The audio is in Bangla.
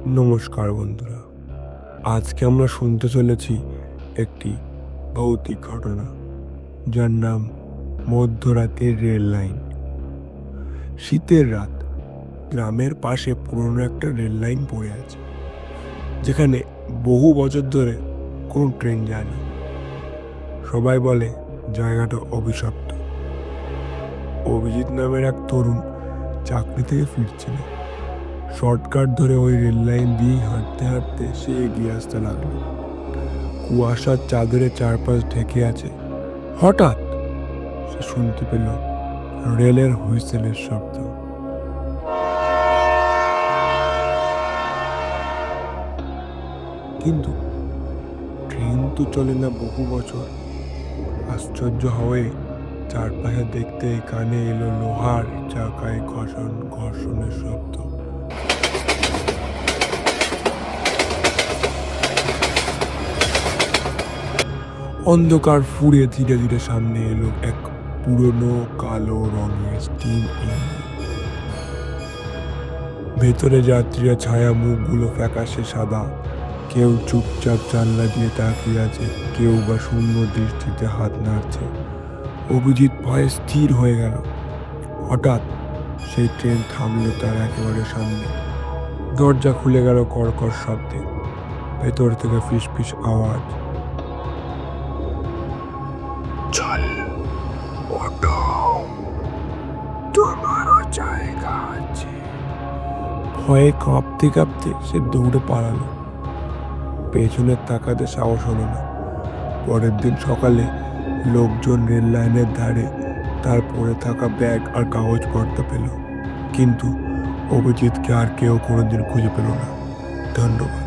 নমস্কার বন্ধুরা, আজকে আমরা শুনতে চলেছি একটি ভৌতিক ঘটনা, যার নাম মধ্যরাতের রেল লাইন। শীতের রাত, গ্রামের পাশে পুরনো একটা রেল লাইন পড়ে আছে, যেখানে বহু বছর ধরে কোনো ট্রেন যায়নি। সবাই বলে জায়গাটা অভিশপ্ত। অভিজিৎ নামের এক তরুণ চাকরি থেকে ফিরছিল। শর্টকাট ধরে ওই রেল লাইন দিয়েই হাঁটতে হাঁটতে সে এগিয়ে আসতে লাগলো। কুয়াশার চাদরে চারপাশ ঢেকে আছে। হঠাৎ সে শুনতে পেল রেলের হুইসেলের শব্দ। কিন্তু ট্রেন তো চলে না বহু বছর। আশ্চর্য হয়ে চারপাশে দেখতে কানে এলো লোহার চাকায় ঘর্ষণের শব্দ। অন্ধকার ফুঁড়ে ধীরে ধীরে সামনে এলো এক পুরনো কালো রঙের স্টিম ইঞ্জিন। ভেতরে যাত্রীরা ছায়া, মুখগুলো ফ্যাকাশে সাদা। কেউ চুপচাপ জানলা দিয়ে তাকিয়ে আছে, কেউ বা শূন্য দৃষ্টিতে হাত নাড়ছে। অভিজিৎ ভয়ে স্থির হয়ে গেল। হঠাৎ সেই ট্রেন থামলো তার একেবারে সামনে। দরজা খুলে গেল কড়কড় শব্দে। ভেতর থেকে ফিসফিস আওয়াজ, চল ওঠো, তোমারও জায়গা আছে। ভয়ে কাঁপতে কাঁপতে সে দৌড়ে পালালো। পেছনে তাকাতে সাহস হলো না। পরের দিন সকালে লোকজন রেল লাইনের ধারে তার পড়ে থাকা ব্যাগ আর কাগজপত্র পেল, কিন্তু অভিজিৎকে আর কেউ কোনোদিন খুঁজে পেল না। ধন্যবাদ।